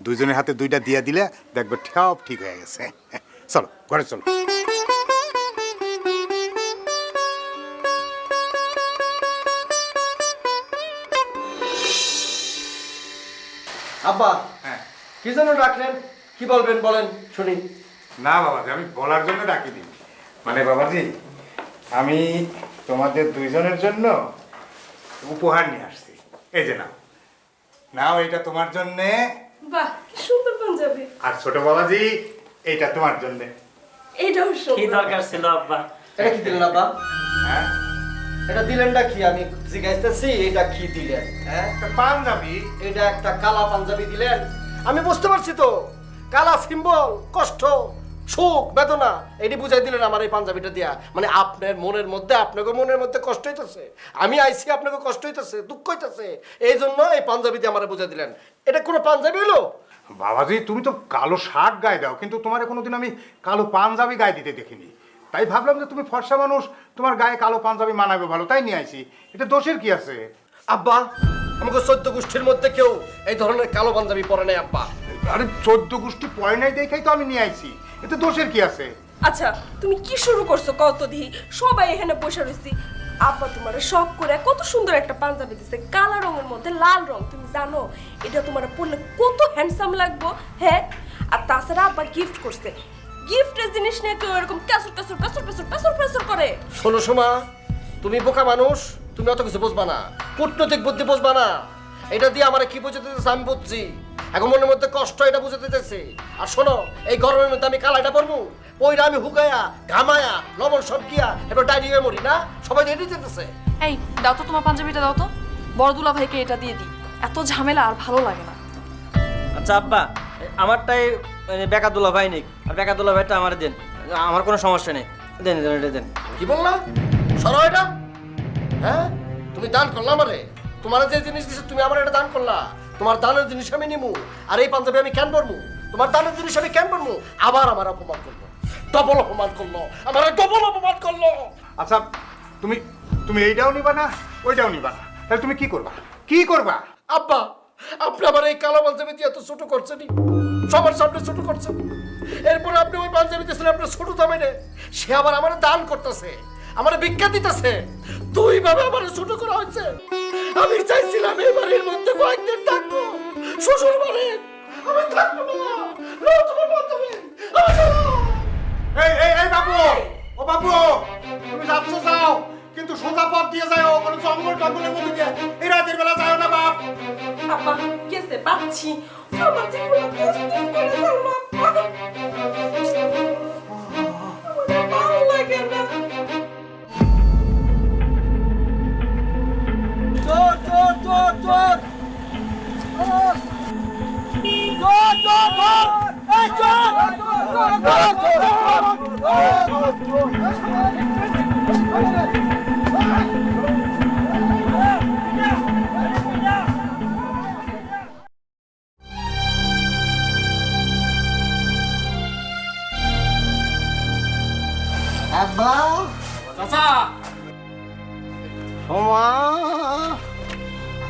S7: 2জনের হাতে 2টা দিয়া দিলে দেখবে সব ঠিক হয়ে গেছে। চলো ঘরে চলো।
S1: আব্বা,
S7: হ্যাঁ।
S1: কি জন্য ডাকলেন? কি বলবেন বলেন শুনি।
S7: না বাবাজি, আমি বলার জন্য ডাকিনি। মানে বাবাজি, আমি তোমাদের 2জনের জন্য উপহার নিয়ে আসছি। এই যে নাও, নাও, এটা তোমার জন্যে।
S2: বাহ, কি সুন্দর পাঞ্জাবি।
S7: আর ছোট বাবাজি, এইটা তোমার জন্যে।
S2: এইটাও
S5: কি
S2: সুন্দর।
S5: দরকার ছিল আব্বা?
S1: এটা কি দিলেন আব্বা?
S7: হ্যাঁ,
S1: এটা দিলেনটা কি? আমি জিজ্ঞাসতেছি এটা কি দিলেন? হ্যাঁ,
S7: একটা পাঞ্জাবি।
S1: এটা একটা কালা পাঞ্জাবি দিলেন। আমি বুঝতে পারছি তো, কালা সিম্বল, কষ্ট, সুখ, বেদনা, এটি বুঝাই দিলেন আমার এই পাঞ্জাবিটা দিয়া। মানে আপনার মনের মধ্যে, আপনাকে মনের মধ্যে কষ্ট হইতেছে, আমি আইছি আপনাকে কষ্ট হইতেছে, দুঃখ হইতেছে, এই জন্য এই পাঞ্জাবি দিয়ে আমার বুঝাই দিলেন। এটা কোনো পাঞ্জাবি হলো?
S7: বাবাজি তুমি তো কালো শার্ট গায়ে দাও, কিন্তু তোমার কোনোদিন আমি কালো পাঞ্জাবি গায়ে দিতে দেখিনি। তাই ভাবলাম যে তুমি ফর্সা মানুষ, তোমার গায়ে কালো পাঞ্জাবি মানাবে ভালো, তাই নিয়ে আইছি। এটা দোষের কি আছে?
S1: আব্বা, আমাকে 14 গোষ্ঠীর মধ্যে কেউ এই ধরনের কালো পাঞ্জাবি পরে নাই আব্বা।
S7: আরে 14 গোষ্ঠী পয় নাই দেখাই তো আমি নিয়ে আইছি, এতে দোষের কি আছে?
S2: আচ্ছা তুমি কি শুরু করছো কত দিহি? সবাই এখানে বসে রয়েছি, আব্বা তোমার শখ করে কত সুন্দর একটা পাঞ্জাবি দিছে, কালো রঙের মধ্যে লাল রং। তুমি জানো এটা তোমার পরলে কত হ্যান্ডসাম লাগবো? হ্যাঁ, আর তাছাড়া আব্বা গিফট করছে। গিফটের জিনিস নিয়ে কেউ এরকম কাসুর কাসুর কাসুর কাসুর কাসুর কাসুর করে?
S1: শোনো সোমা, তুমি বোকা মানুষ, তুমি অত কিছু বুঝবা না, কূটনৈতিক বুদ্ধি বুঝবা না। এটা দিয়ে আমার কি বুঝতে দিতেছে আমি বুঝছি, এখন মনের মধ্যে কষ্ট এটা বুঝতে দিতেছে। আর শোনো, এই গরমের মধ্যে আমি কালাইটা পরবো, পইরা আমি হুকায়া ঘামায়া লবণ সব কিয়া এবার ডায়রিয়া মরি না, সবাই রেডি যেতেছে।
S8: এই দাও তো তোমার পাঞ্জাবিটা দাও তো, বড় দুলা ভাইকে এটা দিয়ে দিই, এত ঝামেলা আর ভালো লাগে না।
S5: আচ্ছা আব্বা, আমারটাই বেকাদুল্লা ভাই নিক, আর বেকাদুল্লা ভাইটা আমার দেন, আমার কোনো সমস্যা নেই, দেন দেন এটা দেন।
S1: কি বললা? সরো এটা। হ্যাঁ, তুমি দান করলা আমারে, তোমার যে জিনিস দিছে তুমি আমার এটা দান করলা, তোমার দানের জিনিস আমি নিমু, আর এই পাঞ্জাবি আমি কেন পরবো? তোমার দানের জিনিস আমি কেন পরবো? আবার আমার অপমান করলো, ডবল অপমান করলো, আমার ডবল অপমান করলো।
S7: আচ্ছা তুমি তুমি এইটাও নিবা না, ওইটাও নিবা না, তাহলে তুমি কি করবা? কি করবা?
S1: আব্বা, আপনি আমার এই কালো পাঞ্জাবি দিয়ে এত ছোট করছেনই, সবার সামনে ছোট করছেন। এরপরে আপনি ওই পাঞ্জাবি দিয়েছেন আপনার ছোট দামে নে, সে আবার আমার দান করতেছে, আমার ভিক্ষা দিতেছে। দুই ভাবে আমার ছোট করা হয়েছে। আমি চাইছিলাম এই বাড়ির মধ্যে কয়েকদিন থাকবো, শ্বশুর বাড়ি আমি থাকবো না। নাও তোমার পাঞ্জাবি, আমার নাও।
S7: এই এই এই বাবু, ও বাবু, তুমি যাচ্ছ যাও, কিন্তু সোজা পথ দিয়ে যাও, কোনো জঙ্গল টঙ্গলের মধ্যে দিয়ে এই রাতের বেলা যাও না বাপ।
S2: আব্বা কেসে পাচ্ছি, আমার জীবনে কুসকুস করে চললো আব্বা, আমার ভালো লাগে না।
S3: চোর চোর চোর চোর চোর চোর চোর এই
S1: আব্বা,
S10: চাচা,
S1: সোমা,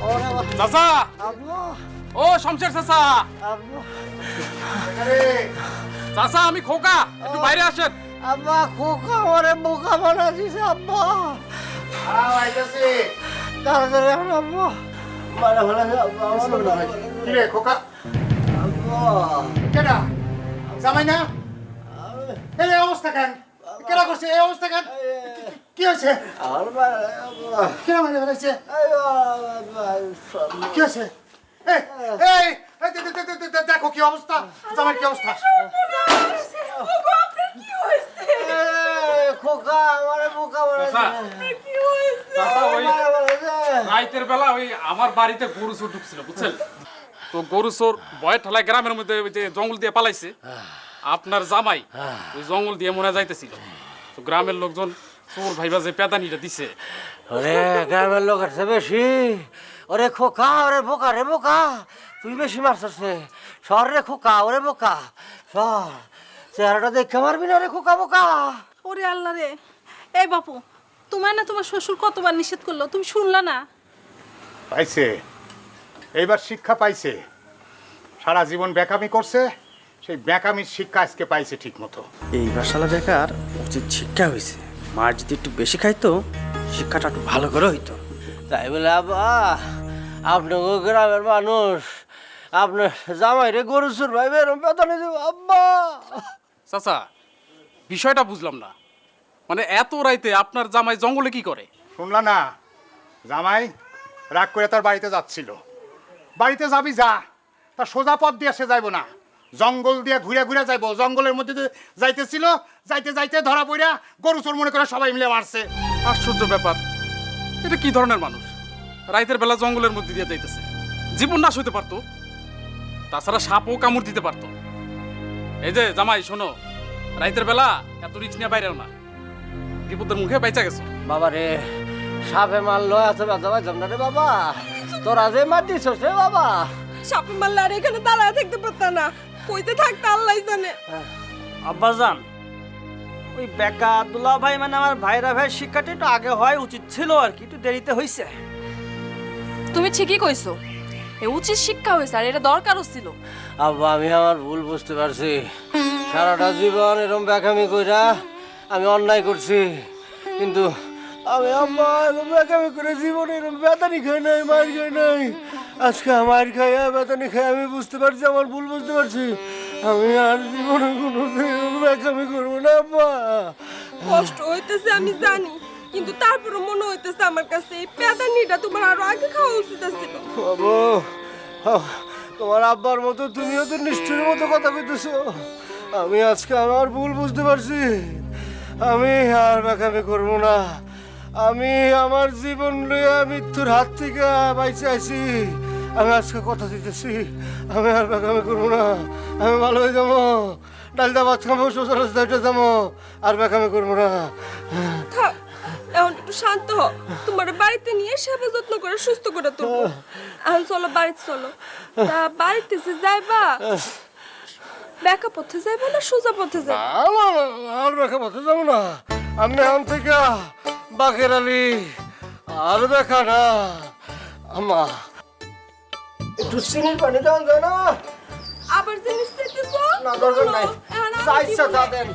S1: ওরে বাবা,
S10: চাচা,
S1: আব্বা,
S10: ও শমশের চাচা,
S1: আব্বা,
S10: চাচা আমি খোকা, একটু বাইরে আসেন।
S1: আব্বা, খোকা ওরে বোকা বানা দিছে আব্বা।
S7: আইতাছি।
S1: তাড়াতাড়ি এখন আব্বা, মারা ফেলেছে আব্বা, আমার মনে হয়।
S7: কি রে খোকা?
S1: আব্বা,
S7: কেডা? জামাই না? এই অবস্থা কেন? কেডা করছে এই অবস্থা কেন? কি হয়েছে?
S1: আমার মারা আব্বা,
S7: কেডা মারা ফেলেছে?
S1: আব্বা,
S7: কি হয়েছে? এই এই এই, দেখো কি অবস্থা, জামাই কি অবস্থা?
S2: ওগো, আপনার কি হয়েছে?
S1: খোকা আমারে বোকা বানা
S10: চাচা,
S1: দিছে।
S2: কি হয়েছে?
S10: চাচা ওই
S1: মারা ফেলেছে।
S10: রাইতের বেলা ওই আমার বাড়িতে গরু চোর ঢুকছিল বুঝছেন, তো গরু চোর ভয় ঠেলায় গ্রামের মধ্যে ওই যে জঙ্গল দিয়ে পালাইছে। আপনার জামাই ওই জঙ্গল দিয়ে মনে যাইতেছিল, তো গ্রামের লোকজন চোর ভাইবা যে পেদানিটা দিছে।
S1: ওরে গ্রামের লোক আছে বেশি, ওরে খোকা ওরে বোকা রে বোকা, তুই বেশি মারছিস রে, সর রে খোকা ওরে বোকা, সর, চেহারাটা দেখে মারবি না রে খোকা বোকা।
S9: ওরে আল্লাহ রে, এই বাপু, তোমায় না তোমার শ্বশুর কতবার নিষেধ করলো, তুমি শুনলা না?
S7: পাইছে, এইবার শিক্ষা পাইছে। সারা জীবন বেকামি করছে, সেই বেকামির শিক্ষা আজকে পাইছে ঠিক মতো।
S5: এই বাসালা বেকার উচিত শিক্ষা হয়েছে, মার যদি একটু বেশি খাইতো শিক্ষাটা একটু ভালো করে হইতো।
S1: তাই বলে আব্বা, আপনাকে গ্রামের মানুষ আপনার জামাই রে গরু চুর ভাই বেরম পেতানি দেব আব্বা।
S10: চাচা বিষয়টা বুঝলাম না, মানে এত রাইতে আপনার জামাই জঙ্গলে কি করে?
S7: শুনলা না, জামাই রাগ করে তার বাড়িতে যাচ্ছিল। বাড়িতে যাবি যা, তার সোজা পথ দিয়ে সে যাইব না, জঙ্গল দিয়ে ঘুরে ঘুরে যাইব। জঙ্গলের মধ্যে দিয়ে যাইতেছিল, যাইতে যাইতে ধরা পড়া গরু চোর মনে করে সবাই মিলে মারছে।
S10: আশ্চর্য ব্যাপার, এটা কি ধরনের মানুষ? রাইতের বেলা জঙ্গলের মধ্যে দিয়ে যাইতেছে, জীবন নাশ হইতে পারতো, তাছাড়া সাপও কামড় দিতে পারতো। এই যে জামাই শোনো, রাইতের বেলা এত রিক্স নিয়ে বাইরেও না, বিপদের মুখে বাইচা গেছো।
S1: বাবা রে, সাপে মারলো এত ব্যথা পাইতাম না রে বাবা, তোরা যে মার দিছস রে বাবা,
S2: সাপে মারলে আর এখানে দাঁড়ায় থাকতে পারতা না, কইতে থাকতে আল্লাহ জানে।
S5: আব্বাজান, ওই বেকা দুলা ভাই মানে আমার ভাইরা ভাই শিক্ষাটা একটু আগে হয় উচিত ছিল আর কি, একটু দেরিতে হয়েছে।
S8: তুমি ঠিকই কইছো, এ উচিত শিক্ষা হয়েছে আর এটা দরকারও ছিল।
S1: আব্বা আমি আমার ভুল বুঝতে পারছি, সারাটা জীবন এরকম ব্যাকামি কইরা আমি অন্যায় করছি, কিন্তু আমি আম্মা এরকম ব্যাকামি করে জীবনে এরকম বেতানি খাই নাই, মার খাই নাই। আজকে মার খাইয়া বেতানি খাই আমি বুঝতে পারছি, আমার ভুল বুঝতে পারছি। আমি আর জীবনে কোনো ব্যাকামি করবো না আব্বা।
S2: কষ্ট হইতেছে আমি জানি, কিন্তু তারপরে মনে হইতেছে আমার কাছে এই পেদানিটা তোমার আরো আগে খাওয়া উচিত ছিল।
S1: বাবু, তোমার আব্বার মতো তুমিও তো নিষ্ঠুরের মতো কথা কইতেছো। আমি আজকে আমার ভুল বুঝতে পারছি, আমি আর ব্যাকামি করবো না। আমি আমার জীবন লইয়া মৃত্যুর হাত থেকে বাইচে আছি। আমি আজকে কথা দিতেছি, আমি আর ব্যাকামি করবো না। আমি ভালো হয়ে যাবো, ডালদা ভাত খাবো, শ্বশুর রাস্তায় যাবো, আর ব্যাকামি করবো না।
S2: থাক, এখন একটু শান্ত হও, তোমার বাড়িতে নিয়ে সেবা যত্ন করে সুস্থ করে তুলবো। এখন চলো বাড়িতে চলো। তা বাড়িতে যে যাইবা, বেকা পথে যাইবা না সোজা পথে যাইবা?
S1: আর বেকা পথে যাবো না, আমি এখন থেকে বাকের আলী আর বেকা না। আম্মা একটু চিনির পানি দেওয়া যায় না?
S2: আবার জিনিস চাইতেছো?
S1: না দরকার নাই,
S2: এখন আমার
S1: যা ইচ্ছা তা
S2: জীবনে-
S1: দেন।